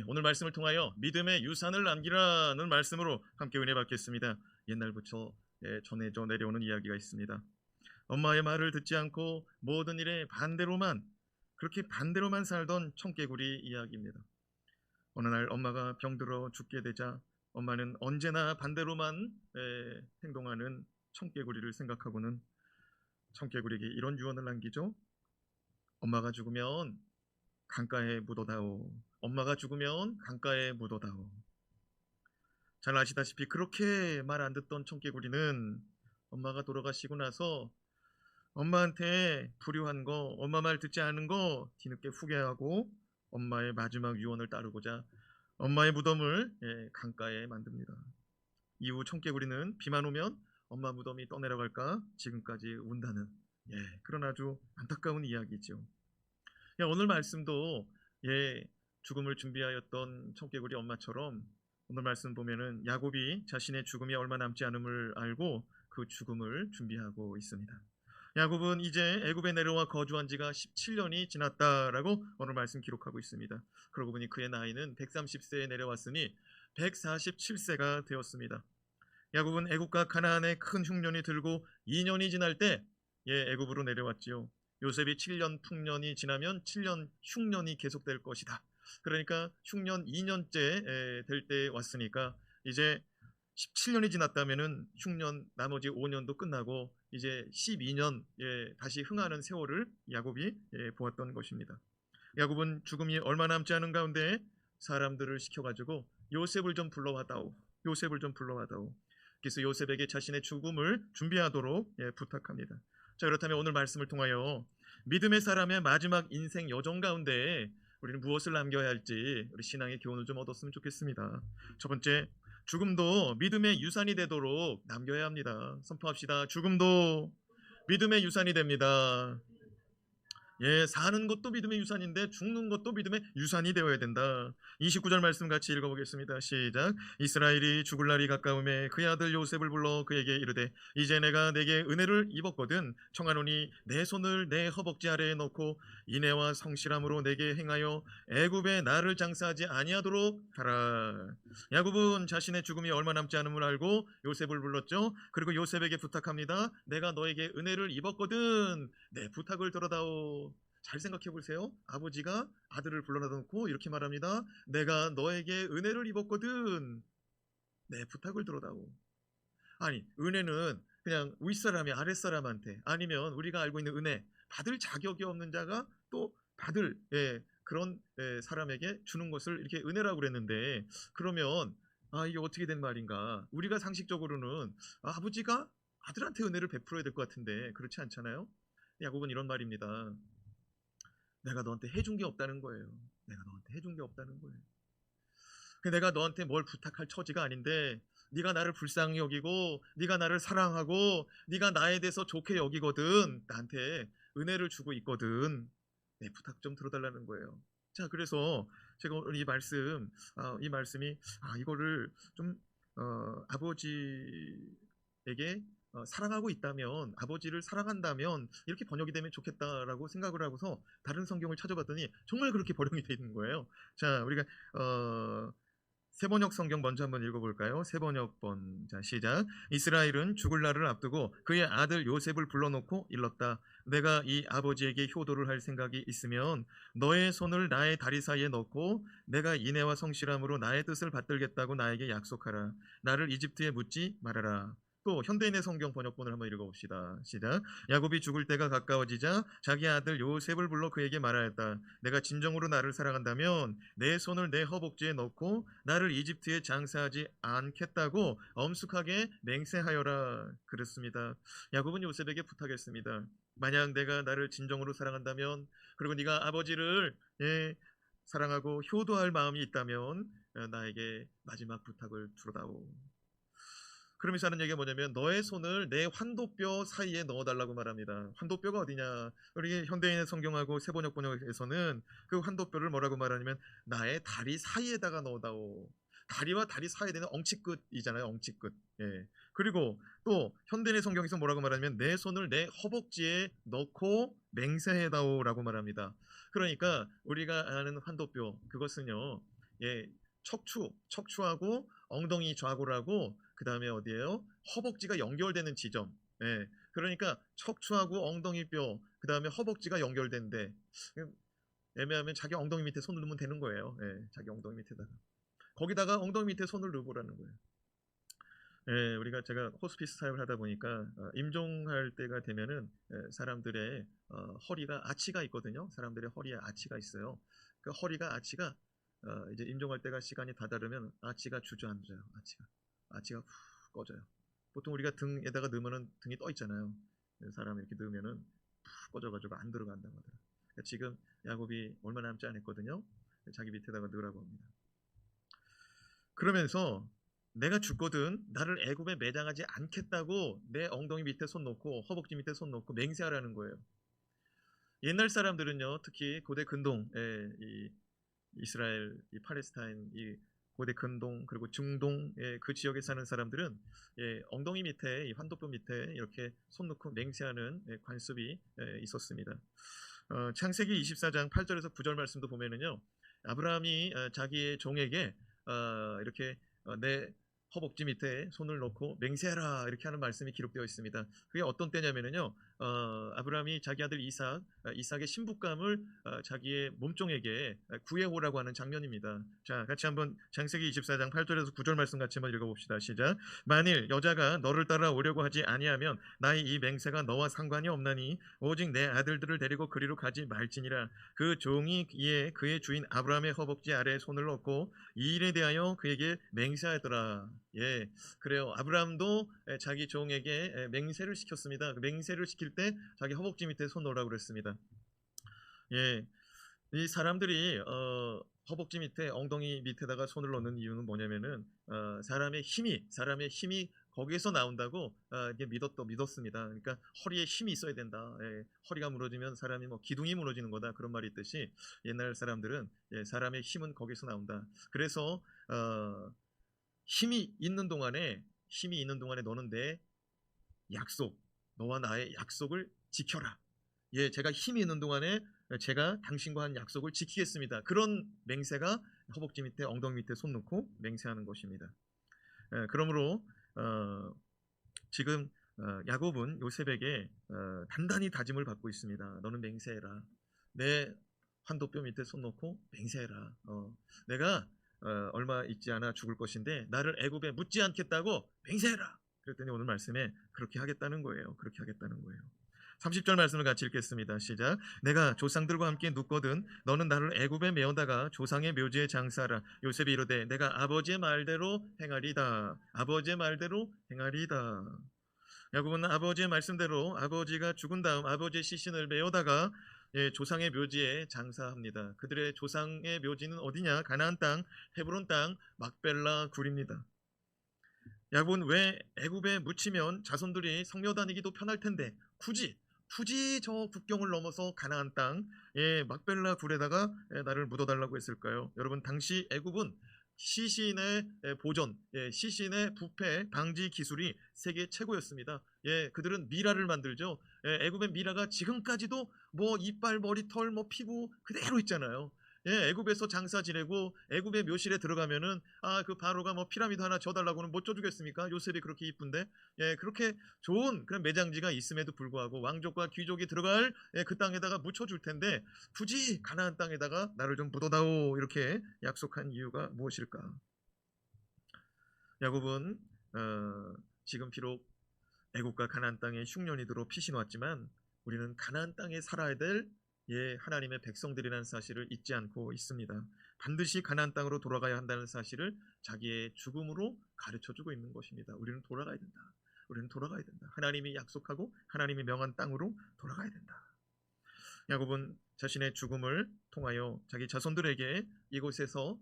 오늘 말씀을 통하여 믿음의 유산을 남기라는 말씀으로 함께 은혜 받겠습니다. 옛날부터 전해져 내려오는 이야기가 있습니다. 엄마의 말을 듣지 않고 모든 일에 그렇게 반대로만 살던 청개구리 이야기입니다. 어느 날 엄마가 병들어 죽게 되자 엄마는 언제나 반대로만 행동하는 청개구리를 생각하고는 청개구리에게 이런 유언을 남기죠. 엄마가 죽으면 강가에 묻어다오. 엄마가 죽으면 강가에 묻어다오. 잘 아시다시피 그렇게 말 안 듣던 청개구리는 엄마가 돌아가시고 나서 엄마한테 불효한 거, 엄마 말 듣지 않은 거 뒤늦게 후회하고 엄마의 마지막 유언을 따르고자 엄마의 무덤을 강가에 만듭니다. 이후 청개구리는 비만 오면 엄마 무덤이 떠내려갈까 지금까지 운다는 그런 아주 안타까운 이야기죠. 오늘 말씀도 죽음을 준비하였던 청개구리 엄마처럼 오늘 말씀 보면은 야곱이 자신의 죽음이 얼마 남지 않음을 알고 그 죽음을 준비하고 있습니다. 야곱은 이제 애굽에 내려와 거주한 지가 17년이 지났다라고 오늘 말씀 기록하고 있습니다. 그러고 보니 그의 나이는 130세에 내려왔으니 147세가 되었습니다. 야곱은 애굽과 가나안에 큰 흉년이 들고 2년이 지날 때 애굽으로 내려왔지요. 요셉이 7년 풍년이 지나면 7년 흉년이 계속될 것이다. 그러니까 흉년 2년째 될 때 왔으니까 이제 17년이 지났다면은 흉년 나머지 5년도 끝나고 이제 12년 다시 흥하는 세월을 야곱이 보았던 것입니다. 야곱은 죽음이 얼마 남지 않은 가운데 사람들을 시켜가지고 요셉을 좀 불러와다오. 요셉을 좀 불러와다오. 그래서 요셉에게 자신의 죽음을 준비하도록 부탁합니다. 자, 그렇다면 오늘 말씀을 통하여 믿음의 사람의 마지막 인생 여정 가운데 우리는 무엇을 남겨야 할지 우리 신앙의 교훈을 좀 얻었으면 좋겠습니다. 첫 번째, 죽음도 믿음의 유산이 되도록 남겨야 합니다. 선포합시다. 죽음도 믿음의 유산이 됩니다. 사는 것도 믿음의 유산인데 죽는 것도 믿음의 유산이 되어야 된다. 29절 말씀 같이 읽어보겠습니다. 시작. 이스라엘이 죽을 날이 가까우매 그의 아들 요셉을 불러 그에게 이르되 이제 내가 내게 은혜를 입었거든 청하노니 내 손을 내 허벅지 아래에 넣고 인애와 성실함으로 내게 행하여 애굽에 나를 장사하지 아니하도록 하라. 야곱은 자신의 죽음이 얼마 남지 않음을 알고 요셉을 불렀죠. 그리고 요셉에게 부탁합니다. 내가 너에게 은혜를 입었거든 내 부탁을 들어다오. 잘 생각해 보세요. 아버지가 아들을 불러다 놓고 이렇게 말합니다. 내가 너에게 은혜를 입었거든 내 부탁을 들어다오. 아니, 은혜는 그냥 윗사람이 아랫사람한테 아니면 우리가 알고 있는 은혜 받을 자격이 없는 자가 또 받을 그런 사람에게 주는 것을 이렇게 은혜라고 그랬는데, 그러면 이게 어떻게 된 말인가? 우리가 상식적으로는 아버지가 아들한테 은혜를 베풀어야 될 것 같은데 그렇지 않잖아요. 야곱은 이런 말입니다. 내가 너한테 해준 게 없다는 거예요. 내가 너한테 해준 게 없다는 거예요. 내가 너한테 뭘 부탁할 처지가 아닌데 네가 나를 불쌍히 여기고 네가 나를 사랑하고 네가 나에 대해서 좋게 여기거든. 나한테 은혜를 주고 있거든. 내 부탁 좀 들어달라는 거예요. 자, 그래서 제가 오늘 이 말씀이 이거를 좀 아버지에게 사랑하고 있다면, 아버지를 사랑한다면 이렇게 번역이 되면 좋겠다라고 생각을 하고서 다른 성경을 찾아봤더니 정말 그렇게 번역이 되어 있는 거예요. 자, 우리가 세번역 성경 먼저 한번 읽어볼까요? 세번역번. 자, 시작. 이스라엘은 죽을 날을 앞두고 그의 아들 요셉을 불러놓고 일렀다. 내가 이 아버지에게 효도를 할 생각이 있으면 너의 손을 나의 다리 사이에 넣고 내가 인애와 성실함으로 나의 뜻을 받들겠다고 나에게 약속하라. 나를 이집트에 묻지 말아라. 또 현대인의 성경 번역본을 한번 읽어봅시다. 시작. 야곱이 죽을 때가 가까워지자 자기 아들 요셉을 불러 그에게 말하였다. 내가 진정으로 나를 사랑한다면 내 손을 내 허벅지에 넣고 나를 이집트에 장사하지 않겠다고 엄숙하게 맹세하여라. 그랬습니다. 야곱은 요셉에게 부탁했습니다. 만약 내가 나를 진정으로 사랑한다면, 그리고 네가 아버지를 사랑하고 효도할 마음이 있다면 나에게 마지막 부탁을 들어다오. 그러면서 하는 얘기가 뭐냐면 너의 손을 내 환도뼈 사이에 넣어달라고 말합니다. 환도뼈가 어디냐? 우리 현대인의 성경하고 세번역 번역에서는 그 환도뼈를 뭐라고 말하냐면 나의 다리 사이에다가 넣어다오. 다리와 다리 사이에 되는 엉치끝이잖아요. 엉치끝. 그리고 또 현대인의 성경에서 뭐라고 말하냐면 내 손을 내 허벅지에 넣고 맹세해다오라고 말합니다. 그러니까 우리가 아는 환도뼈, 그것은요 예, 척추하고 엉덩이 좌골하고 그 다음에 어디예요? 허벅지가 연결되는 지점. 예, 그러니까 척추하고 엉덩이뼈 그 다음에 허벅지가 연결된데 애매하면 자기 엉덩이 밑에 손을 넣으면 되는 거예요. 예, 자기 엉덩이 밑에다가 거기다가 엉덩이 밑에 손을 넣으라는 거예요. 예, 제가 호스피스 사역을 하다 보니까 임종할 때가 되면은 사람들의 허리가 아치가 있거든요. 사람들의 허리에 아치가 있어요. 그 허리가 아치가 이제 임종할 때가 시간이 다다르면 아치가 주저앉아요. 아치가 훅 꺼져요. 보통 우리가 등에다가 넣으면은 등이 떠 있잖아요. 사람 이렇게 넣으면은 푹 꺼져가지고 안 들어간다고 하더라고요. 그러니까 지금 야곱이 얼마 남지 않았거든요. 자기 밑에다가 넣으라고 합니다. 그러면서 내가 죽거든 나를 애굽에 매장하지 않겠다고 내 엉덩이 밑에 손 놓고 허벅지 밑에 손 놓고 맹세하라는 거예요. 옛날 사람들은요, 특히 고대 근동, 이 이스라엘, 이 팔레스타인, 이 고대 근동 그리고 중동 그 지역에 사는 사람들은 엉덩이 밑에 이 환도뼈 밑에 이렇게 손 놓고 맹세하는 관습이 있었습니다. 창세기 24장 8절에서 9절 말씀도 보면은요, 아브라함이 자기의 종에게 이렇게 내 허벅지 밑에 손을 놓고 맹세하라 이렇게 하는 말씀이 기록되어 있습니다. 그게 어떤 때냐면은요, 아브라함이 자기 아들 이삭의 신부감을 자기의 몸종에게 구해오라고 하는 장면입니다. 자, 같이 한번 창세기 24장 8절에서 9절 말씀 같이 한번 읽어봅시다. 시작. 만일 여자가 너를 따라 오려고 하지 아니하면 나의 이 맹세가 너와 상관이 없나니 오직 내 아들들을 데리고 그리로 가지 말지니라. 그 종이 이에 그의 주인 아브라함의 허벅지 아래에 손을 놓고 이 일에 대하여 그에게 맹세하더라. 예, 그래요. 아브라함도 자기 종에게 맹세를 시켰습니다. 맹세를 시킬 때 자기 허벅지 밑에 손 놓으라고 그랬습니다. 예, 이 사람들이 허벅지 밑에 엉덩이 밑에다가 손을 놓는 이유는 뭐냐면은 사람의 힘이 거기에서 나온다고 이게 믿었습니다. 그러니까 허리에 힘이 있어야 된다. 예, 허리가 무너지면 사람이 뭐 기둥이 무너지는 거다 그런 말이 있듯이 옛날 사람들은 사람의 힘은 거기서 나온다. 그래서 힘이 있는 동안에 너는 내 약속, 너와 나의 약속을 지켜라. 예, 제가 힘이 있는 동안에 제가 당신과 한 약속을 지키겠습니다. 그런 맹세가 허벅지 밑에 엉덩이 밑에 손 놓고 맹세하는 것입니다. 그러므로 지금 야곱은 요셉에게 단단히 다짐을 받고 있습니다. 너는 맹세해라. 내 환도뼈 밑에 손 놓고 맹세해라. 내가 얼마 있지 않아 죽을 것인데 나를 애굽에 묻지 않겠다고 맹세해라. 그랬더니 오늘 말씀에 그렇게 하겠다는 거예요. 30절 말씀을 같이 읽겠습니다. 시작. 내가 조상들과 함께 눕거든 너는 나를 애굽에 메어다가 조상의 묘지에 장사하라. 요셉이 이르되 내가 아버지의 말대로 행하리다. 야곱은 아버지의 말씀대로 아버지가 죽은 다음 아버지의 시신을 메어다가 조상의 묘지에 장사합니다. 그들의 조상의 묘지는 어디냐? 가나안 땅, 헤브론 땅, 막벨라 굴입니다. 야곱은 왜 애굽에 묻히면 자손들이 성묘 다니기도 편할 텐데 굳이 저 국경을 넘어서 가나안 땅 막벨라 굴에다가 나를 묻어달라고 했을까요? 여러분, 당시 애굽은 시신의 보존, 시신의 부패 방지 기술이 세계 최고였습니다. 그들은 미라를 만들죠. 애굽의 미라가 지금까지도 뭐 이빨, 머리털, 뭐 피부 그대로 있잖아요. 애굽에서 장사 지내고 애굽의 묘실에 들어가면은 그 바로가 뭐 피라미드 하나 져달라고는 못 져주겠습니까? 요셉이 그렇게 이쁜데 그렇게 좋은 그런 매장지가 있음에도 불구하고 왕족과 귀족이 들어갈 그 땅에다가 묻혀줄 텐데 굳이 가나안 땅에다가 나를 좀 묻어다오 이렇게 약속한 이유가 무엇일까? 야곱은 지금 비록 애굽과 가나안 땅에 흉년이 들어 피신 왔지만 우리는 가나안 땅에 살아야 될 하나님의 백성들이라는 사실을 잊지 않고 있습니다. 반드시 가나안 땅으로 돌아가야 한다는 사실을 자기의 죽음으로 가르쳐주고 있는 것입니다. 우리는 돌아가야 된다. 하나님이 약속하고 하나님이 명한 땅으로 돌아가야 된다. 야곱은 자신의 죽음을 통하여 자기 자손들에게 이곳에서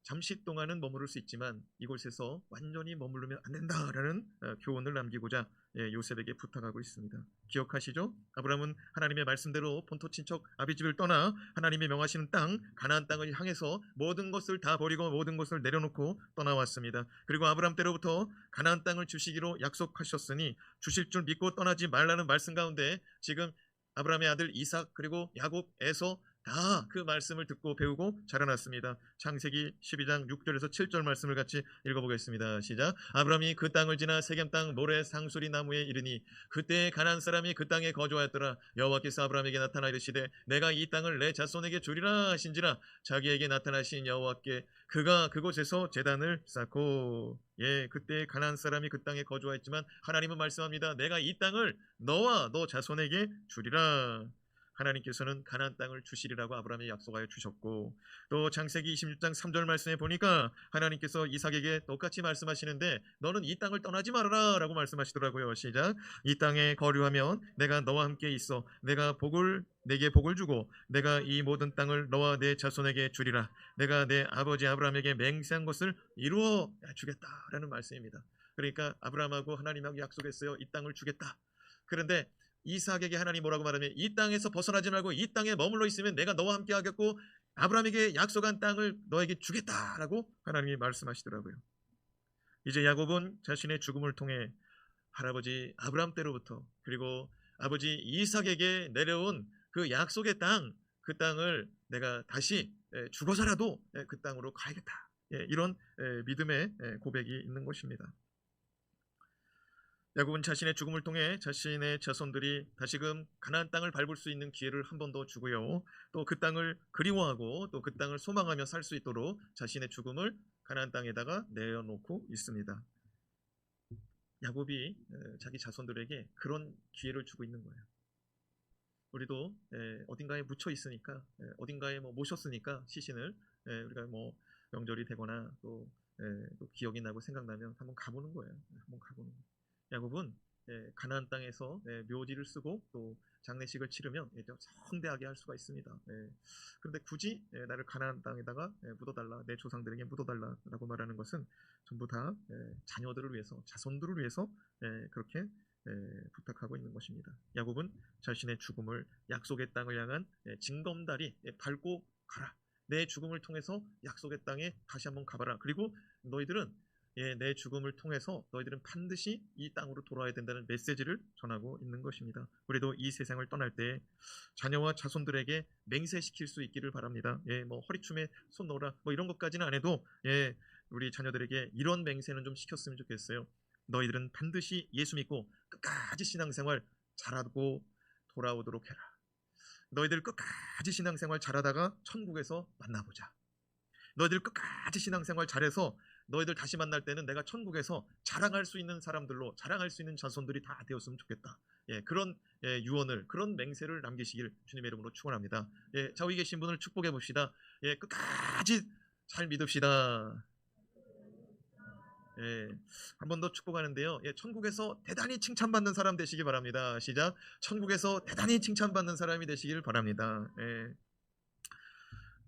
잠시 동안은 머무를 수 있지만 이곳에서 완전히 머무르면 안 된다라는 교훈을 남기고자 요셉에게 부탁하고 있습니다. 기억하시죠? 아브라함은 하나님의 말씀대로 본토 친척 아비집을 떠나 하나님이 명하시는 땅 가나안 땅을 향해서 모든 것을 다 버리고 모든 것을 내려놓고 떠나왔습니다. 그리고 아브라함 때로부터 가나안 땅을 주시기로 약속하셨으니 주실 줄 믿고 떠나지 말라는 말씀 가운데 지금 아브라함의 아들 이삭 그리고 야곱, 에서 다 그 말씀을 듣고 배우고 자라났습니다. 창세기 12장 6절에서 7절 말씀을 같이 읽어보겠습니다. 시작. 아브라함이 그 땅을 지나 세겜 땅 모래 상수리 나무에 이르니 그때 가나안 사람이 그 땅에 거주하였더라. 여호와께서 아브라함에게 나타나 이르시되 내가 이 땅을 내 자손에게 주리라 하신지라. 자기에게 나타나신 여호와께 그가 그곳에서 제단을 쌓고, 그때 가나안 사람이 그 땅에 거주하였지만 하나님은 말씀합니다. 내가 이 땅을 너와 너 자손에게 주리라. 하나님께서는 가나안 땅을 주시리라고 아브라함에 약속하여 주셨고, 또 창세기 26장 3절 말씀에 보니까 하나님께서 이삭에게 똑같이 말씀하시는데 너는 이 땅을 떠나지 말아라 라고 말씀하시더라고요. 시작. 이 땅에 거류하면 내가 너와 함께 있어 내게 복을 주고 내가 이 모든 땅을 너와 내 자손에게 주리라. 내가 내 아버지 아브라함에게 맹세한 것을 이루어 주겠다라는 말씀입니다. 그러니까 아브라함하고 하나님하고 약속했어요. 이 땅을 주겠다. 그런데 이삭에게 하나님 뭐라고 말하면 이 땅에서 벗어나지 말고 이 땅에 머물러 있으면 내가 너와 함께 하겠고 아브라함에게 약속한 땅을 너에게 주겠다라고 하나님이 말씀하시더라고요. 이제 야곱은 자신의 죽음을 통해 할아버지 아브라함 때로부터 그리고 아버지 이삭에게 내려온 그 약속의 땅, 그 땅을 내가 다시 죽어서라도 그 땅으로 가야겠다. 이런 믿음의 고백이 있는 것입니다. 야곱은 자신의 죽음을 통해 자신의 자손들이 다시금 가나안 땅을 밟을 수 있는 기회를 한 번 더 주고요. 또 그 땅을 그리워하고 또 그 땅을 소망하며 살 수 있도록 자신의 죽음을 가나안 땅에다가 내어놓고 있습니다. 야곱이 자기 자손들에게 그런 기회를 주고 있는 거예요. 우리도 어딘가에 묻혀 있으니까, 어딘가에 모셨으니까 시신을 우리가 명절이 되거나 또 기억이 나고 생각나면 한번 가보는 거예요. 한번 가보는 거예요. 야곱은 가나안 땅에서 묘지를 쓰고 또 장례식을 치르면 성대하게 할 수가 있습니다. 그런데 굳이 나를 가나안 땅에다가 묻어달라, 내 조상들에게 묻어달라라고 말하는 것은 전부 다 자녀들을 위해서, 자손들을 위해서 그렇게 부탁하고 있는 것입니다. 야곱은 자신의 죽음을 약속의 땅을 향한 징검다리 밟고 가라. 내 죽음을 통해서 약속의 땅에 다시 한번 가봐라. 그리고 너희들은 내 죽음을 통해서 너희들은 반드시 이 땅으로 돌아와야 된다는 메시지를 전하고 있는 것입니다. 우리도 이 세상을 떠날 때 자녀와 자손들에게 맹세시킬 수 있기를 바랍니다. 허리춤에 손 넣어라 이런 것까지는 안 해도 우리 자녀들에게 이런 맹세는 좀 시켰으면 좋겠어요. 너희들은 반드시 예수 믿고 끝까지 신앙생활 잘하고 돌아오도록 해라. 너희들 끝까지 신앙생활 잘하다가 천국에서 만나보자. 너희들 끝까지 신앙생활 잘해서 너희들 다시 만날 때는 내가 천국에서 자랑할 수 있는 사람들로, 자랑할 수 있는 자손들이 다 되었으면 좋겠다. 그런 유언을, 그런 맹세를 남기시길 주님의 이름으로 축원합니다. 좌우에 계신 분을 축복해 봅시다. 끝까지 잘 믿읍시다. 한 번 더 축복하는데요. 천국에서 대단히 칭찬받는 사람 되시기 바랍니다. 시작. 천국에서 대단히 칭찬받는 사람이 되시길 바랍니다.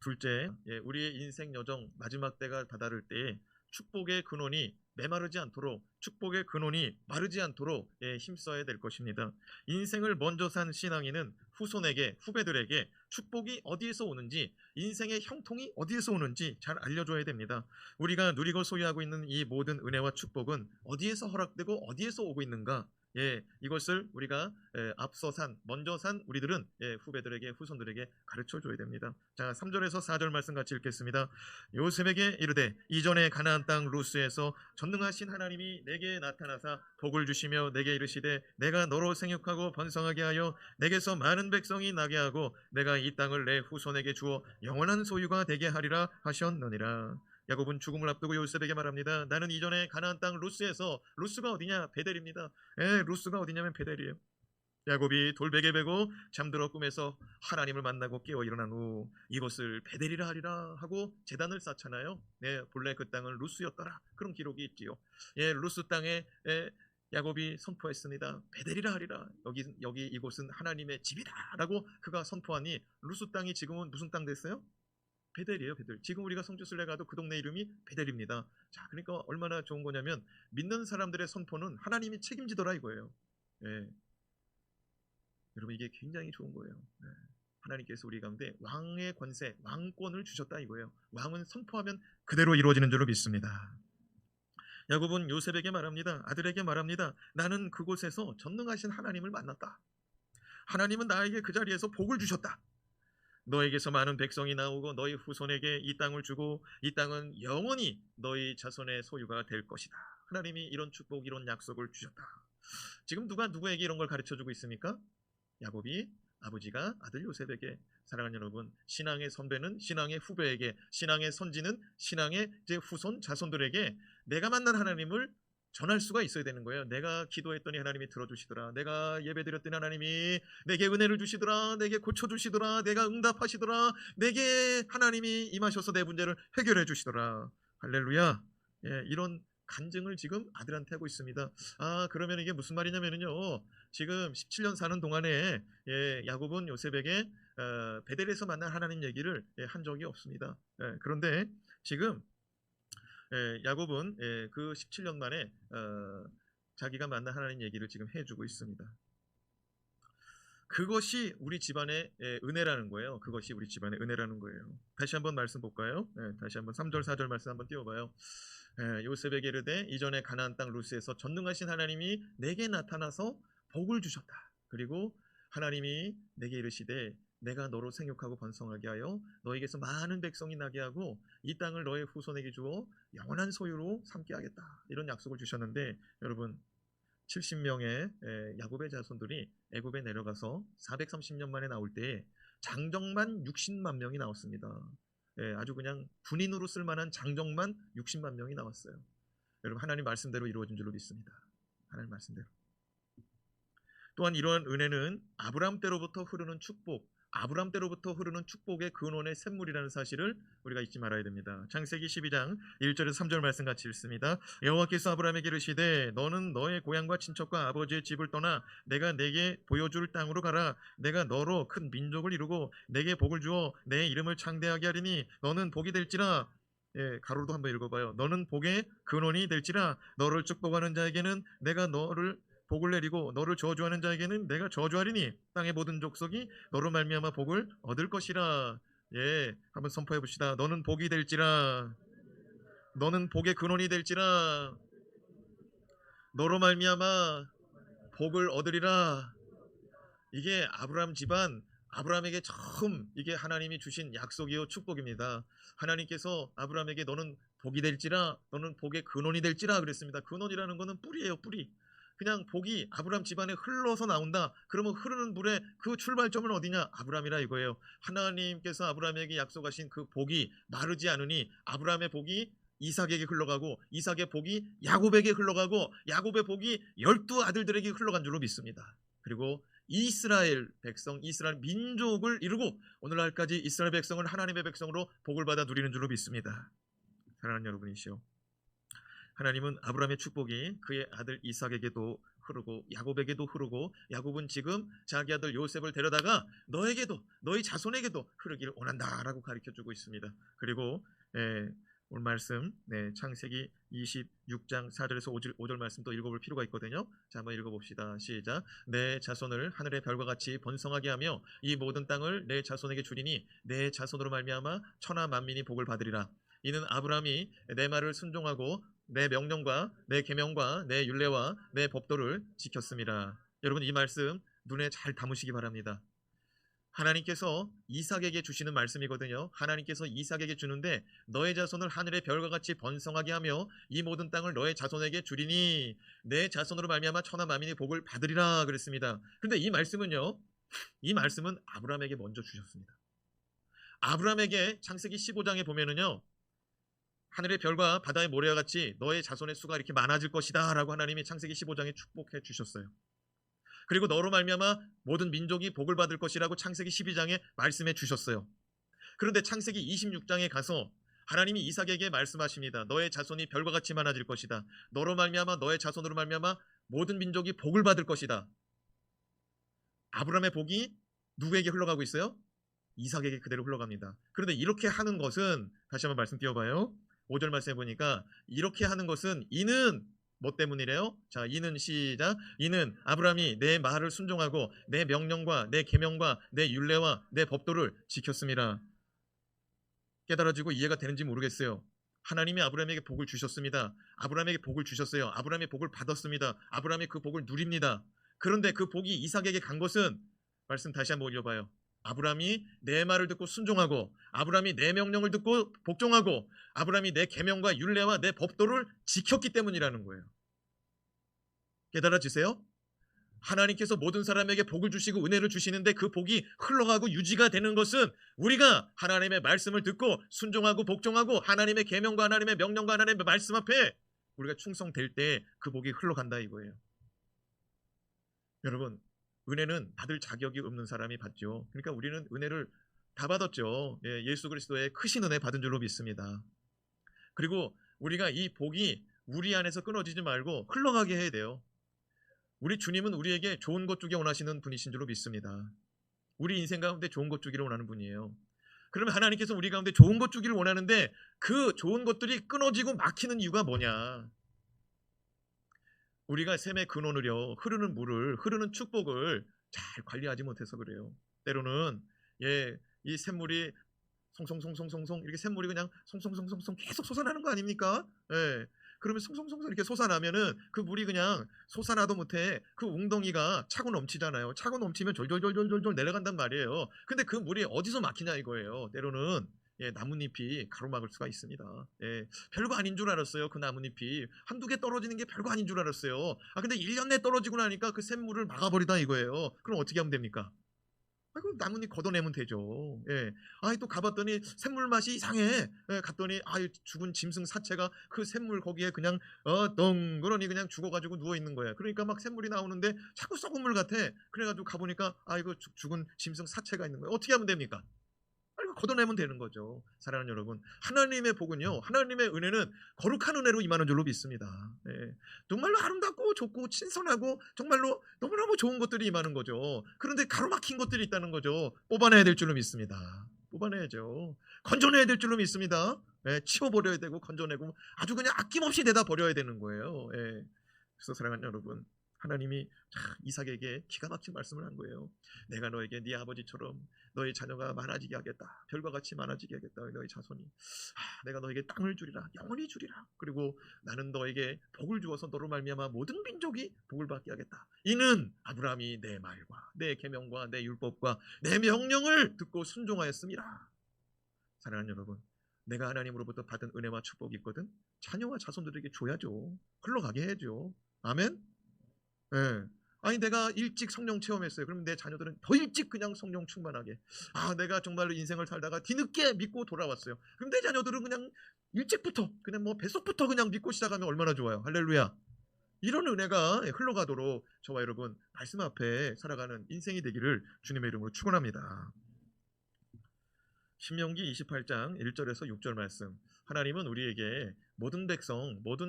둘째, 우리의 인생 여정 마지막 때가 다다를 때에 축복의 근원이 메마르지 않도록, 축복의 근원이 마르지 않도록 힘써야 될 것입니다. 인생을 먼저 산 신앙인은 후손에게, 후배들에게 축복이 어디에서 오는지, 인생의 형통이 어디에서 오는지 잘 알려줘야 됩니다. 우리가 누리고 소유하고 있는 이 모든 은혜와 축복은 어디에서 허락되고 어디에서 오고 있는가? 이것을 우리가 앞서 산, 먼저 산 우리들은 후배들에게, 후손들에게 가르쳐줘야 됩니다. 자, 3절에서 4절 말씀 같이 읽겠습니다. 요셉에게 이르되 이전에 가나안 땅 루스에서 전능하신 하나님이 내게 나타나사 복을 주시며 내게 이르시되 내가 너로 생육하고 번성하게 하여 내게서 많은 백성이 나게 하고 내가 이 땅을 내 후손에게 주어 영원한 소유가 되게 하리라 하셨느니라. 야곱은 죽음을 앞두고 요셉에게 말합니다. 나는 이전에 가나안 땅 루스에서, 루스가 어디냐? 베델입니다. 루스가 어디냐면 베델이에요. 야곱이 돌베개 베고 잠들어 꿈에서 하나님을 만나고 깨어 일어난 후 이곳을 베델이라 하리라 하고 제단을 쌓잖아요. 본래 그 땅은 루스였더라. 그런 기록이 있지요. 루스 땅에 야곱이 선포했습니다. 베델이라 하리라. 여기 이곳은 하나님의 집이다라고 그가 선포하니 루스 땅이 지금은 무슨 땅 됐어요? 베델이에요, 베델. 지금 우리가 성주순례 가도 그 동네 이름이 베델입니다. 자, 그러니까 얼마나 좋은 거냐면 믿는 사람들의 선포는 하나님이 책임지더라 이거예요. 여러분 이게 굉장히 좋은 거예요. 하나님께서 우리 가운데 왕의 권세, 왕권을 주셨다 이거예요. 왕은 선포하면 그대로 이루어지는 줄로 믿습니다. 야곱은 요셉에게 말합니다. 아들에게 말합니다. 나는 그곳에서 전능하신 하나님을 만났다. 하나님은 나에게 그 자리에서 복을 주셨다. 너에게서 많은 백성이 나오고 너희 후손에게 이 땅을 주고 이 땅은 영원히 너희 자손의 소유가 될 것이다. 하나님이 이런 축복, 이런 약속을 주셨다. 지금 누가 누구에게 이런 걸 가르쳐주고 있습니까? 야곱이 아버지가 아들 요셉에게. 사랑하는 여러분, 신앙의 선배는 신앙의 후배에게, 신앙의 선지는 신앙의 이제 후손 자손들에게 내가 만난 하나님을 전할 수가 있어야 되는 거예요. 내가 기도했더니 하나님이 들어주시더라. 내가 예배드렸더니 하나님이 내게 은혜를 주시더라. 내게 고쳐주시더라. 내가 응답하시더라. 내게 하나님이 임하셔서 내 문제를 해결해 주시더라. 할렐루야. 예, 이런 간증을 지금 아들한테 하고 있습니다. 그러면 이게 무슨 말이냐면요, 지금 17년 사는 동안에 야곱은 요셉에게 베델에서 만난 하나님 얘기를 한 적이 없습니다. 그런데 지금 야곱은 그 17년 만에 자기가 만난 하나님 얘기를 지금 해주고 있습니다. 그것이 우리 집안의 은혜라는 거예요. 그것이 우리 집안의 은혜라는 거예요. 다시 한번 말씀 볼까요? 다시 한번 3절 4절 말씀 한번 띄워봐요. 요셉에게 이르되 이전에 가나안 땅 루스에서 전능하신 하나님이 내게 나타나서 복을 주셨다. 그리고 하나님이 내게 이르시되 내가 너로 생육하고 번성하게 하여 너에게서 많은 백성이 나게 하고 이 땅을 너의 후손에게 주어 영원한 소유로 삼게 하겠다. 이런 약속을 주셨는데, 여러분 70명의 야곱의 자손들이 애굽에 내려가서 430년 만에 나올 때 장정만 60만 명이 나왔습니다. 아주 그냥 군인으로 쓸만한 장정만 60만 명이 나왔어요. 여러분, 하나님 말씀대로 이루어진 줄로 믿습니다. 하나님 말씀대로. 또한 이러한 은혜는 아브라함 때로부터 흐르는 축복, 아브라함 때로부터 흐르는 축복의 근원의 샘물이라는 사실을 우리가 잊지 말아야 됩니다. 창세기 12장 1절에서 3절 말씀 같이 읽습니다. 여호와께서 아브라함에게 이르시되 너는 너의 고향과 친척과 아버지의 집을 떠나 내가 내게 보여줄 땅으로 가라. 내가 너로 큰 민족을 이루고 내게 복을 주어 내 이름을 창대하게 하리니 너는 복이 될지라. 가로도 한번 읽어봐요. 너는 복의 근원이 될지라. 너를 축복하는 자에게는 내가 너를 복을 내리고 너를 저주하는 자에게는 내가 저주하리니 땅의 모든 족속이 너로 말미암아 복을 얻을 것이라. 한번 선포해 봅시다. 너는 복이 될지라. 너는 복의 근원이 될지라. 너로 말미암아 복을 얻으리라. 이게 아브라함 집안, 아브라함에게 처음 이게 하나님이 주신 약속이요 축복입니다. 하나님께서 아브라함에게 너는 복이 될지라, 너는 복의 근원이 될지라 그랬습니다. 근원이라는 것은 뿌리예요, 뿌리. 그냥 복이 아브라함 집안에 흘러서 나온다. 그러면 흐르는 물의 그 출발점은 어디냐? 아브라함이라 이거예요. 하나님께서 아브라함에게 약속하신 그 복이 마르지 않으니 아브라함의 복이 이삭에게 흘러가고 이삭의 복이 야곱에게 흘러가고 야곱의 복이 12 아들들에게 흘러간 줄로 믿습니다. 그리고 이스라엘 백성, 이스라엘 민족을 이루고 오늘날까지 이스라엘 백성은 하나님의 백성으로 복을 받아 누리는 줄로 믿습니다. 사랑하는 여러분이시오, 하나님은 아브라함의 축복이 그의 아들 이삭에게도 흐르고 야곱에게도 흐르고, 야곱은 지금 자기 아들 요셉을 데려다가 너에게도 너희 자손에게도 흐르기를 원한다라고 가르쳐주고 있습니다. 그리고 오늘 말씀 창세기 26장 4절에서 5절 말씀 또 읽어볼 필요가 있거든요. 자, 한번 읽어봅시다. 시작. 내 자손을 하늘의 별과 같이 번성하게 하며 이 모든 땅을 내 자손에게 주리니 내 자손으로 말미암아 천하 만민이 복을 받으리라. 이는 아브라함이 내 말을 순종하고 내 명령과 내 계명과 내 율례와 내 법도를 지켰습니다. 여러분, 이 말씀 눈에 잘 담으시기 바랍니다. 하나님께서 이삭에게 주시는 말씀이거든요. 하나님께서 이삭에게 주는데 너의 자손을 하늘의 별과 같이 번성하게 하며 이 모든 땅을 너의 자손에게 주리니 내 자손으로 말미암아 천하 만민이 복을 받으리라 그랬습니다. 그런데 이 말씀은요, 이 말씀은 아브라함에게 먼저 주셨습니다. 아브라함에게 창세기 15장에 보면은요, 하늘의 별과 바다의 모래와 같이 너의 자손의 수가 이렇게 많아질 것이다 라고 하나님이 창세기 15장에 축복해 주셨어요. 그리고 너로 말미암아 모든 민족이 복을 받을 것이라고 창세기 12장에 말씀해 주셨어요. 그런데 창세기 26장에 가서 하나님이 이삭에게 말씀하십니다. 너의 자손이 별과 같이 많아질 것이다. 너로 말미암아 너의 자손으로 말미암아 모든 민족이 복을 받을 것이다. 아브라함의 복이 누구에게 흘러가고 있어요? 이삭에게 그대로 흘러갑니다. 그런데 이렇게 하는 것은, 다시 한번 말씀 띄워봐요. 5절 말씀해 보니까 이렇게 하는 것은 이는 뭐 때문이래요? 자, 이는 시작. 이는 아브라함이 내 말을 순종하고 내 명령과 내 계명과 내 율례와 내 법도를 지켰습니다. 깨달아지고 이해가 되는지 모르겠어요. 하나님이 아브라함에게 복을 주셨습니다. 아브라함에게 복을 주셨어요. 아브라함의 복을 받았습니다. 아브라함이 그 복을 누립니다. 그런데 그 복이 이삭에게 간 것은, 말씀 다시 한번 올려봐요. 아브라함이 내 말을 듣고 순종하고, 아브라함이 내 명령을 듣고 복종하고, 아브라함이 내 계명과 율례와 내 법도를 지켰기 때문이라는 거예요. 깨달아지세요? 하나님께서 모든 사람에게 복을 주시고 은혜를 주시는데 그 복이 흘러가고 유지가 되는 것은 우리가 하나님의 말씀을 듣고 순종하고 복종하고 하나님의 계명과 하나님의 명령과 하나님의 말씀 앞에 우리가 충성될 때 그 복이 흘러간다 이거예요. 여러분, 은혜는 받을 자격이 없는 사람이 받죠. 그러니까 우리는 은혜를 다 받았죠. 예수 그리스도의 크신 은혜 받은 줄로 믿습니다. 그리고 우리가 이 복이 우리 안에서 끊어지지 말고 흘러가게 해야 돼요. 우리 주님은 우리에게 좋은 것 주기 원하시는 분이신 줄로 믿습니다. 우리 인생 가운데 좋은 것 주기를 원하는 분이에요. 그러면 하나님께서 우리 가운데 좋은 것 주기를 원하는데 그 좋은 것들이 끊어지고 막히는 이유가 뭐냐? 우리가 샘의 근원을요, 흐르는 물을, 흐르는 축복을 잘 관리하지 못해서 그래요. 때로는 이 샘물이 송송송송송송 이렇게 샘물이 그냥 송송송송송 계속 솟아나는 거 아닙니까? 그러면 송송송송 이렇게 솟아나면은 그 물이 그냥 솟아나도 못해 그 웅덩이가 차고 넘치잖아요. 차고 넘치면 졸졸졸졸졸 내려간단 말이에요. 근데 그 물이 어디서 막히냐 이거예요. 때로는 나뭇잎이 가로막을 수가 있습니다. 별거 아닌 줄 알았어요. 그 나뭇잎이 한두 개 떨어지는 게 별거 아닌 줄 알았어요. 근데 1년 내 떨어지고 나니까 그 샘물을 막아버리다 이거예요. 그럼 어떻게 하면 됩니까? 아이고, 나뭇잎 걷어내면 되죠. 또 가봤더니 샘물 맛이 이상해. 갔더니 죽은 짐승 사체가 그 샘물 거기에 그냥 덩그러니 그냥 죽어가지고 누워 있는 거예요. 그러니까 막 샘물이 나오는데 자꾸 썩은 물 같아. 그래가지고 가보니까 이거 죽은 짐승 사체가 있는 거예요. 어떻게 하면 됩니까? 이거 걷어내면 되는 거죠. 사랑하는 여러분, 하나님의 복은요, 하나님의 은혜는 거룩한 은혜로 임하는 줄로 믿습니다. 정말로 아름답고 좋고 신선하고 정말로 너무너무 좋은 것들이 임하는 거죠. 그런데 가로막힌 것들이 있다는 거죠. 뽑아내야 될 줄로 믿습니다. 뽑아내야죠. 건져내야 될 줄로 믿습니다. 치워버려야 되고 건져내고 아주 그냥 아낌없이 내다 버려야 되는 거예요. 그래서 사랑하는 여러분, 하나님이 이삭에게 기가 막힌 말씀을 한 거예요. 내가 너에게 네 아버지처럼 너의 자녀가 많아지게 하겠다. 별과 같이 많아지게 하겠다. 너의 자손이. 내가 너에게 땅을 주리라. 영원히 주리라. 그리고 나는 너에게 복을 주어서 너로 말미암아 모든 민족이 복을 받게 하겠다. 이는 아브라함이 내 말과 내 계명과 내 율법과 내 명령을 듣고 순종하였음이라. 사랑하는 여러분, 내가 하나님으로부터 받은 은혜와 축복이 있거든 자녀와 자손들에게 줘야죠. 흘러가게 해야죠. 아멘. 내가 일찍 성령 체험했어요. 그러면 내 자녀들은 더 일찍 그냥 성령 충만하게. 내가 정말로 인생을 살다가 뒤늦게 믿고 돌아왔어요. 그럼 내 자녀들은 그냥 일찍부터 그냥 뱃속부터 그냥 믿고 시작하면 얼마나 좋아요. 할렐루야. 이런 은혜가 흘러가도록 저와 여러분 말씀 앞에 살아가는 인생이 되기를 주님의 이름으로 축원합니다. 신명기 28장 1절에서 6절 말씀. 하나님은 우리에게 모든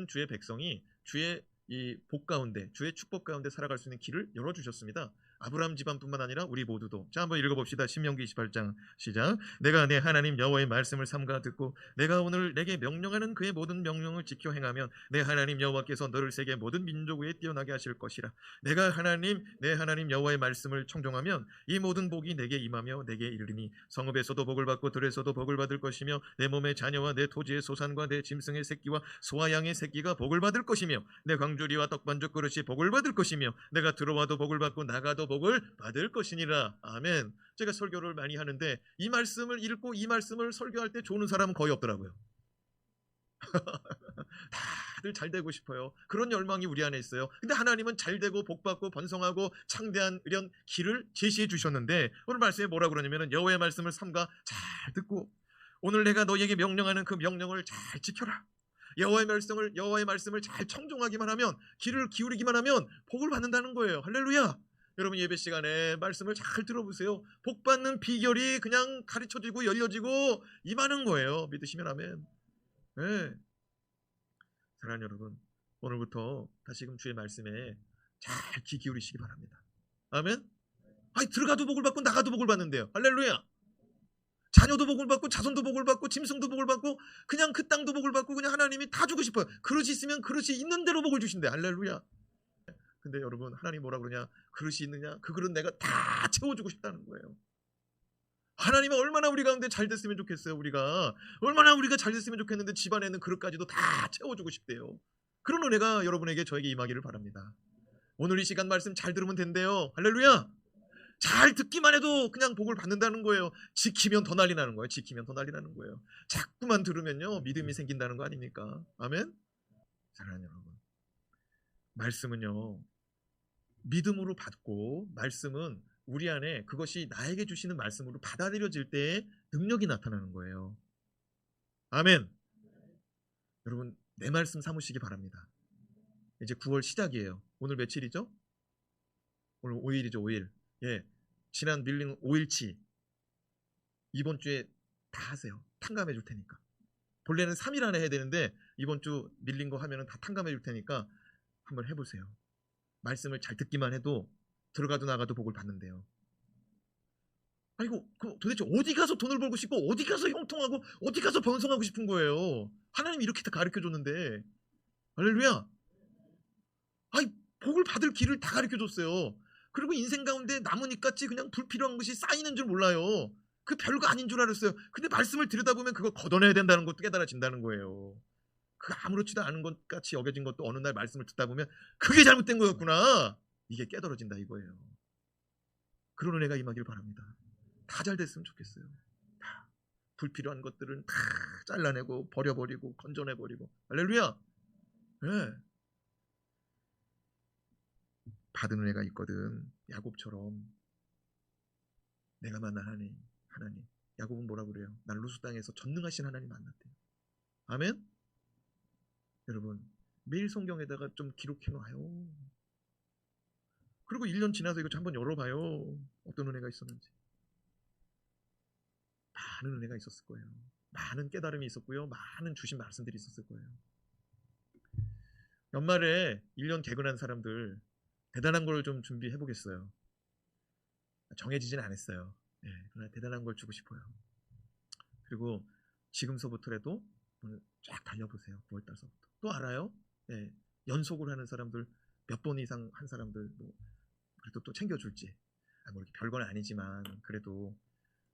주의 백성이 주의 이 복 가운데, 주의 축복 가운데 살아갈 수 있는 길을 열어주셨습니다. 아브라함 집안뿐만 아니라 우리 모두도. 자, 한번 읽어봅시다. 신명기 28장 시작. 내가 내 하나님 여호와의 말씀을 삼가 듣고 내가 오늘 내게 명령하는 그의 모든 명령을 지켜 행하면 내 하나님 여호와께서 너를 세계 모든 민족 위에 뛰어나게 하실 것이라. 내가 내 하나님 여호와의 말씀을 청종하면 이 모든 복이 내게 임하며 내게 이르리니 성읍에서도 복을 받고 들에서도 복을 받을 것이며 내 몸의 자녀와 내 토지의 소산과 내 짐승의 새끼와 소와 양의 새끼가 복을 받을 것이며 내 광주리와 떡반죽 그릇이 복을 받을 것이며 내가 들어와도 복을 받고 나가도 복을 받을 것이니라. 아멘. 제가 설교를 많이 하는데 이 말씀을 읽고 이 말씀을 설교할 때 좋은 사람은 거의 없더라고요. 다들 잘 되고 싶어요. 그런 열망이 우리 안에 있어요. 근데 하나님은 잘 되고 복받고 번성하고 창대한 이런 길을 제시해 주셨는데 오늘 말씀에 뭐라고 그러냐면 여호와의 말씀을 삼가 잘 듣고 오늘 내가 너에게 명령하는 그 명령을 잘 지켜라. 여호와의 말씀을 잘 청종하기만 하면, 길을 기울이기만 하면 복을 받는다는 거예요. 할렐루야. 여러분, 예배 시간에 말씀을 잘 들어보세요. 복 받는 비결이 그냥 가르쳐지고 열려지고 임하는 거예요. 믿으시면 아멘. 사랑하는 여러분, 오늘부터 다시금 주의 말씀에 잘 귀 기울이시기 바랍니다. 아멘. 들어가도 복을 받고 나가도 복을 받는데요. 할렐루야. 자녀도 복을 받고 자손도 복을 받고 짐승도 복을 받고 그냥 그 땅도 복을 받고 그냥 하나님이 다 주고 싶어요. 그릇이 있으면 그릇이 있는 대로 복을 주신대. 할렐루야. 근데 여러분, 하나님 뭐라 그러냐? 그릇이 있느냐? 그 그릇 내가 다 채워주고 싶다는 거예요. 하나님은 얼마나 우리 가운데 잘 됐으면 좋겠어요. 얼마나 우리가 잘 됐으면 좋겠는데 집안에 있는 그릇까지도 다 채워주고 싶대요. 그런 은혜가 여러분에게 저에게 임하기를 바랍니다. 오늘 이 시간 말씀 잘 들으면 된대요. 할렐루야. 잘 듣기만 해도 그냥 복을 받는다는 거예요. 지키면 더 난리 나는 거예요. 지키면 더 난리 나는 거예요. 자꾸만 들으면요 믿음이 생긴다는 거 아닙니까? 아멘. 사랑하는 여러분, 말씀은요 믿음으로 받고, 말씀은 우리 안에 그것이 나에게 주시는 말씀으로 받아들여질 때에 능력이 나타나는 거예요. 아멘. 여러분, 내 말씀 삼으시기 바랍니다. 이제 9월 시작이에요. 오늘 며칠이죠? 오늘 5일이죠. 5일. 예, 지난 밀린 5일치 이번 주에 다 하세요. 탕감해 줄 테니까. 본래는 3일 안에 해야 되는데 이번 주 밀린 거 하면은 다 탕감해 줄 테니까 한번 해보세요. 말씀을 잘 듣기만 해도 들어가도 나가도 복을 받는데요. 아이고, 도대체 어디 가서 돈을 벌고 싶고 어디 가서 형통하고 어디 가서 번성하고 싶은 거예요. 하나님이 이렇게 다 가르쳐줬는데. 할렐루야. 아이, 복을 받을 길을 다 가르쳐줬어요. 그리고 인생 가운데 나뭇잎같이 그냥 불필요한 것이 쌓이는 줄 몰라요. 그 별거 아닌 줄 알았어요. 근데 말씀을 들여다보면 그거 걷어내야 된다는 것도 깨달아진다는 거예요. 그 아무렇지도 않은 것 같이 여겨진 것도 어느 날 말씀을 듣다 보면 그게 잘못된 거였구나, 이게 깨달아진다 이거예요. 그런 은혜가 임하길 바랍니다. 다 잘 됐으면 좋겠어요. 다 불필요한 것들은 다 잘라내고 버려버리고 건져내버리고. 할렐루야. 네. 받은 은혜가 있거든. 야곱처럼 내가 만난 하나님. 야곱은 뭐라 그래요? 난 루스 땅에서 전능하신 하나님 만났대요. 아멘. 여러분, 매일 성경에다가 좀 기록해 놔요. 그리고 1년 지나서 이거 한번 열어봐요. 어떤 은혜가 있었는지. 많은 은혜가 있었을 거예요. 많은 깨달음이 있었고요. 많은 주신 말씀들이 있었을 거예요. 연말에 1년 개근한 사람들 대단한 걸 좀 준비해 보겠어요. 정해지진 않았어요. 네, 그러나 대단한 걸 주고 싶어요. 그리고 지금서부터라도 오늘 쫙 달려보세요. 9월달서부터. 또 알아요? 네, 연속으로 하는 사람들, 몇 번 이상 한 사람들 그래도 또 챙겨줄지. 뭐 이렇게 별건 아니지만 그래도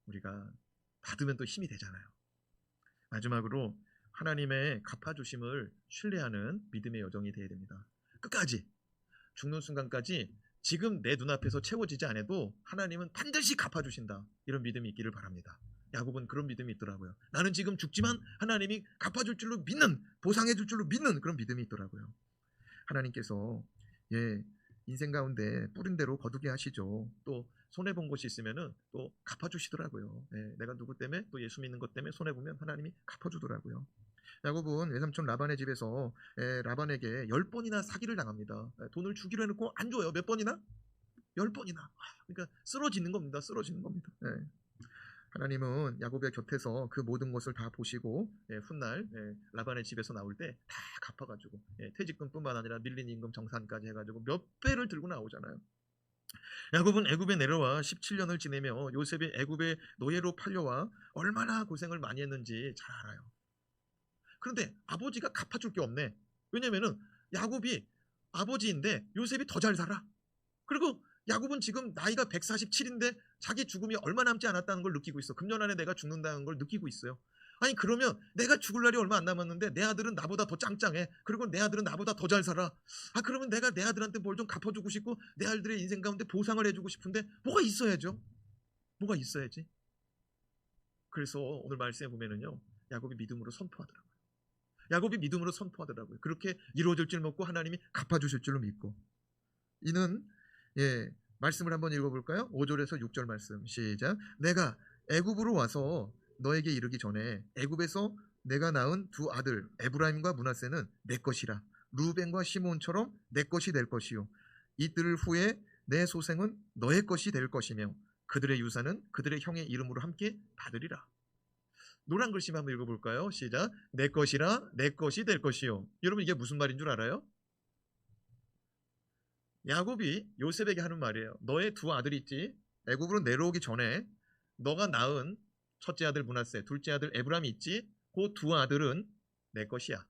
우리가 받으면 또 힘이 되잖아요. 마지막으로 하나님의 갚아주심을 신뢰하는 믿음의 여정이 되어야 됩니다. 끝까지, 죽는 순간까지 지금 내 눈앞에서 채워지지 않아도 하나님은 반드시 갚아주신다, 이런 믿음이 있기를 바랍니다. 야곱은 그런 믿음이 있더라고요. 나는 지금 죽지만 하나님이 갚아줄 줄로 믿는, 보상해줄 줄로 믿는 그런 믿음이 있더라고요. 하나님께서 인생 가운데 뿌린 대로 거두게 하시죠. 또 손해본 것이 있으면은 또 갚아주시더라고요. 내가 누구 때문에, 또 예수 믿는 것 때문에 손해보면 하나님이 갚아주더라고요. 야곱은 외삼촌 라반의 집에서 라반에게 10번이나 사기를 당합니다. 돈을 주기로 해놓고 안 줘요. 몇 번이나? 10번이나. 그러니까 쓰러지는 겁니다. 쓰러지는 겁니다. 하나님은 야곱의 곁에서 그 모든 것을 다 보시고 훗날 라반의 집에서 나올 때 다 갚아가지고 퇴직금뿐만 아니라 밀린 임금 정산까지 해가지고 몇 배를 들고 나오잖아요. 야곱은 애굽에 내려와 17년을 지내며 요셉이 애굽의 노예로 팔려와 얼마나 고생을 많이 했는지 잘 알아요. 그런데 아버지가 갚아줄 게 없네. 왜냐면은 야곱이 아버지인데 요셉이 더 잘 살아. 그리고 야곱은 지금 나이가 147인데 자기 죽음이 얼마 남지 않았다는 걸 느끼고 있어. 금년 안에 내가 죽는다는 걸 느끼고 있어요. 아니, 그러면 내가 죽을 날이 얼마 안 남았는데 내 아들은 나보다 더 짱짱해. 그리고 내 아들은 나보다 더 잘 살아. 그러면 내가 내 아들한테 뭘 좀 갚아주고 싶고 내 아들의 인생 가운데 보상을 해주고 싶은데 뭐가 있어야죠. 뭐가 있어야지. 그래서 오늘 말씀에 보면은요, 야곱이 믿음으로 선포하더라고요. 야곱이 믿음으로 선포하더라고요. 그렇게 이루어질 줄 믿고 하나님이 갚아주실 줄로 믿고. 이는 말씀을 한번 읽어볼까요? 5절에서 6절 말씀 시작. 내가 애굽으로 와서 너에게 이르기 전에 애굽에서 내가 낳은 두 아들 에브라임과 므낫세는 내 것이라. 루벤과 시몬처럼 내 것이 될 것이요, 이들 후에 내 소생은 너의 것이 될 것이며 그들의 유산은 그들의 형의 이름으로 함께 받으리라. 노란 글씨 한번 읽어볼까요? 시작. 내 것이라 내 것이 될 것이요. 여러분, 이게 무슨 말인 줄 알아요? 야곱이 요셉에게 하는 말이에요. 너의 두 아들이 있지, 애굽으로 내려오기 전에 너가 낳은 첫째 아들 므낫세, 둘째 아들 에브라임이 있지, 그 두 아들은 내 것이야.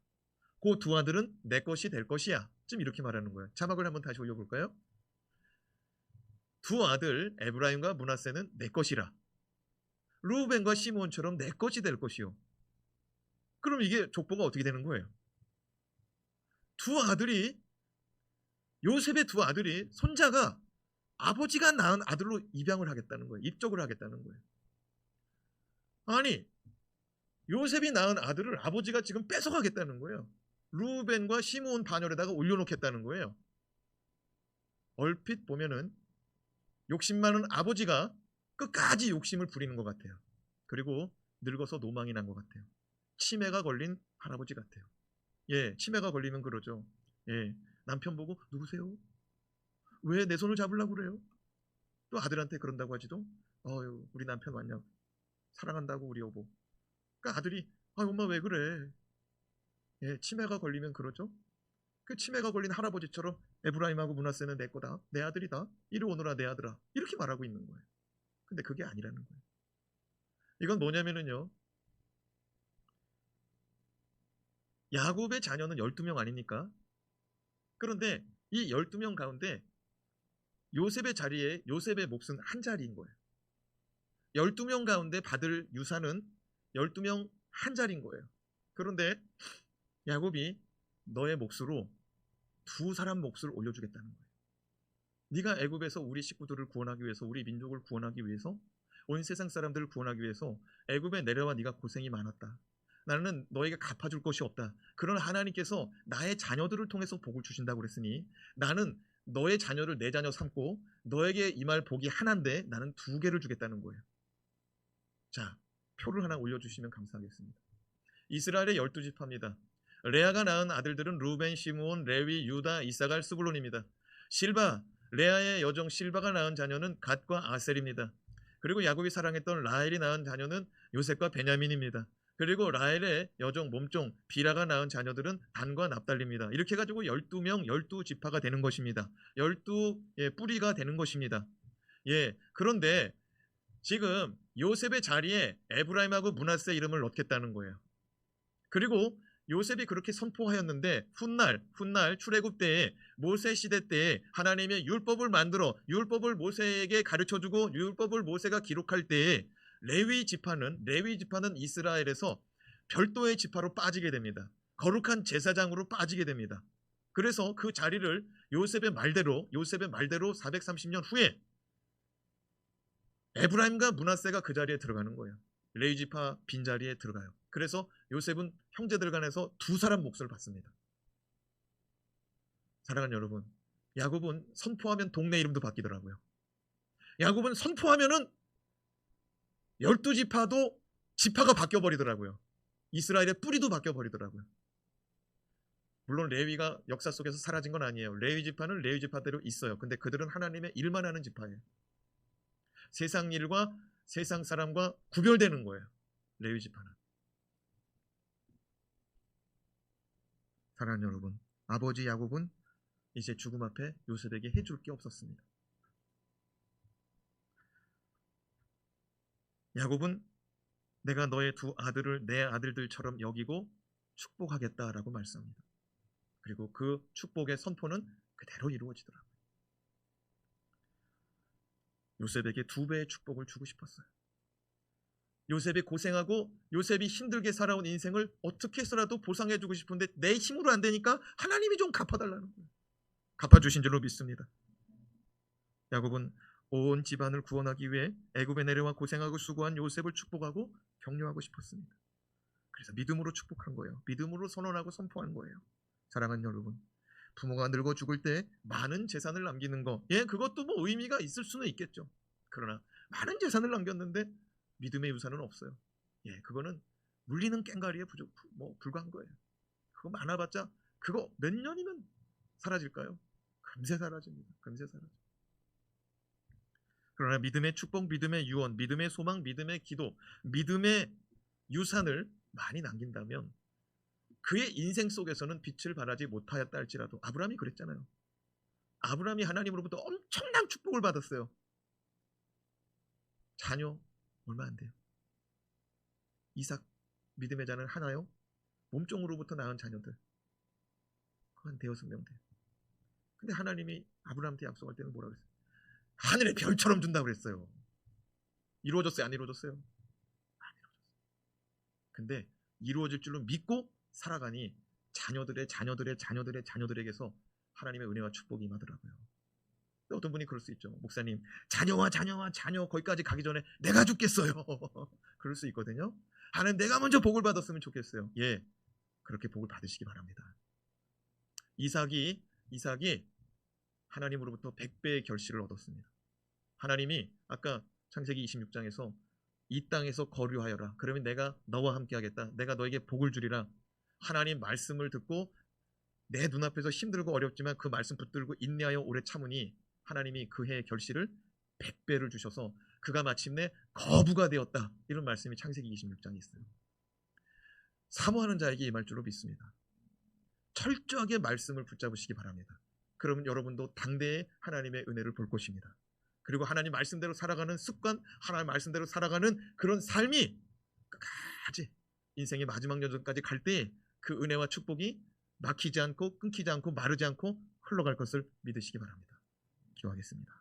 그 두 아들은 내 것이 될 것이야. 좀 이렇게 말하는 거예요. 자막을 한번 다시 올려볼까요? 두 아들 에브라임과 므낫세는 내 것이라. 루벤과 시몬처럼 내 것이 될 것이요. 그럼 이게 족보가 어떻게 되는 거예요? 두 아들이, 요셉의 두 아들이, 손자가 아버지가 낳은 아들로 입양을 하겠다는 거예요. 입적을 하겠다는 거예요. 아니, 요셉이 낳은 아들을 아버지가 지금 뺏어가겠다는 거예요. 루벤과 시므온 반열에다가 올려놓겠다는 거예요. 얼핏 보면은 욕심 많은 아버지가 끝까지 욕심을 부리는 것 같아요. 그리고 늙어서 노망이 난 것 같아요. 치매가 걸린 할아버지 같아요. 예, 치매가 걸리면 그러죠. 예, 남편 보고 누구세요? 왜 내 손을 잡으려고 그래요? 또 아들한테 그런다고 하지도. 어유, 우리 남편 왔냐고. 사랑한다고 우리 여보. 그러니까 아들이 엄마 왜 그래? 예, 치매가 걸리면 그러죠. 그 치매가 걸린 할아버지처럼 에브라임하고 므낫세는 내 거다. 내 아들이다. 이리 오너라 내 아들아. 이렇게 말하고 있는 거예요. 근데 그게 아니라는 거예요. 이건 뭐냐면은요. 야곱의 자녀는 12명 아닙니까? 그런데 이 12명 가운데 요셉의 자리에 요셉의 몫은 한 자리인 거예요. 12명 가운데 받을 유산은 12명 한 자리인 거예요. 그런데 야곱이 너의 몫으로 두 사람 몫을 올려주겠다는 거예요. 네가 애굽에서 우리 식구들을 구원하기 위해서, 우리 민족을 구원하기 위해서, 온 세상 사람들을 구원하기 위해서 애굽에 내려와 네가 고생이 많았다. 나는 너에게 갚아줄 것이 없다. 그러나 하나님께서 나의 자녀들을 통해서 복을 주신다고 그랬으니 나는 너의 자녀를 내 자녀 삼고 너에게 임할 복이 하나인데 나는 두 개를 주겠다는 거예요. 자, 표를 하나 올려주시면 감사하겠습니다. 이스라엘의 12지파입니다. 레아가 낳은 아들들은 루벤, 시므온, 레위, 유다, 이사갈, 스불론입니다. 실바, 레아의 여종 실바가 낳은 자녀는 갓과 아셀입니다. 그리고 야곱이 사랑했던 라헬이 낳은 자녀는 요셉과 베냐민입니다. 그리고 라헬의 여종 몸종 비라가 낳은 자녀들은 단과 납달리입니다. 이렇게 해가지고 12명 12지파가 되는 것입니다. 12 뿌리가 되는 것입니다. 예, 그런데 지금 요셉의 자리에 에브라임하고 므낫세 이름을 넣겠다는 거예요. 그리고 요셉이 그렇게 선포하였는데 훗날 출애굽 때에 모세 시대 때에 하나님의 율법을 만들어 율법을 모세에게 가르쳐주고 율법을 모세가 기록할 때에 레위 지파는 이스라엘에서 별도의 지파로 빠지게 됩니다. 거룩한 제사장으로 빠지게 됩니다. 그래서 그 자리를 요셉의 말대로 430년 후에 에브라임과 므낫세가 그 자리에 들어가는 거예요. 레위 지파 빈자리에 들어가요. 그래서 요셉은 형제들 간에서 두 사람 몫을 받습니다. 사랑하는 여러분, 야곱은 선포하면 동네 이름도 바뀌더라고요. 야곱은 선포하면은 12지파도 지파가 바뀌어버리더라고요. 이스라엘의 뿌리도 바뀌어버리더라고요. 물론 레위가 역사 속에서 사라진 건 아니에요. 레위 지파는 레위 지파대로 있어요. 근데 그들은 하나님의 일만 하는 지파예요. 세상 일과 세상 사람과 구별되는 거예요. 레위 지파는. 사랑하는 여러분, 아버지 야곱은 이제 죽음 앞에 요셉에게 해줄 게 없었습니다. 야곱은 내가 너의 두 아들을 내 아들들처럼 여기고 축복하겠다라고 말씀합니다. 그리고 그 축복의 선포는 그대로 이루어지더라고요. 요셉에게 두 배의 축복을 주고 싶었어요. 요셉이 고생하고 요셉이 힘들게 살아온 인생을 어떻게 해서라도 보상해주고 싶은데 내 힘으로 안 되니까 하나님이 좀 갚아달라는 거예요. 갚아주신 줄로 믿습니다. 야곱은 온 집안을 구원하기 위해 애굽에 내려와 고생하고 수고한 요셉을 축복하고 격려하고 싶었습니다. 그래서 믿음으로 축복한 거예요. 믿음으로 선언하고 선포한 거예요. 사랑하는 여러분, 부모가 늙어 죽을 때 많은 재산을 남기는 거, 그것도 뭐 의미가 있을 수는 있겠죠. 그러나 많은 재산을 남겼는데 믿음의 유산은 없어요. 그거는 물리는 꽹가리에 불과한 거예요. 그거 많아봤자 그거 몇 년이면 사라질까요? 금세 사라집니다. 금세 사라져. 그러나 믿음의 축복, 믿음의 유언, 믿음의 소망, 믿음의 기도, 믿음의 유산을 많이 남긴다면 그의 인생 속에서는 빛을 발하지 못하였다 할지라도, 아브라함이 그랬잖아요. 아브라함이 하나님으로부터 엄청난 축복을 받았어요. 자녀 얼마 안 돼요. 이삭 믿음의 자는 하나요? 몸종으로부터 낳은 자녀들 한 대여섯 명 돼요. 근데 하나님이 아브라함한테 약속할 때는 뭐라고 했어요? 하늘의 별처럼 준다고 그랬어요. 이루어졌어요? 안 이루어졌어요? 안 이루어졌어요. 근데 이루어질 줄로 믿고 살아가니 자녀들의 자녀들에게서 하나님의 은혜와 축복이 임하더라고요. 어떤 분이 그럴 수 있죠. 목사님, 자녀 거기까지 가기 전에 내가 죽겠어요. 그럴 수 있거든요. 하나님, 내가 먼저 복을 받았으면 좋겠어요. 예, 그렇게 복을 받으시기 바랍니다. 이삭이 하나님으로부터 100배의 결실을 얻었습니다. 하나님이 아까 창세기 26장에서 이 땅에서 거류하여라. 그러면 내가 너와 함께 하겠다. 내가 너에게 복을 주리라. 하나님 말씀을 듣고 내 눈앞에서 힘들고 어렵지만 그 말씀 붙들고 인내하여 오래 참으니 하나님이 그 해의 결실을 100배를 주셔서 그가 마침내 거부가 되었다. 이런 말씀이 창세기 26장에 있어요. 사모하는 자에게 임할 줄로 믿습니다. 철저하게 말씀을 붙잡으시기 바랍니다. 그러면 여러분도 당대의 하나님의 은혜를 볼 것입니다. 그리고 하나님 말씀대로 살아가는 습관, 하나님 말씀대로 살아가는 그런 삶이 끝까지 인생의 마지막 여정까지 갈 때 그 은혜와 축복이 막히지 않고 끊기지 않고 마르지 않고 흘러갈 것을 믿으시기 바랍니다. 기도하겠습니다.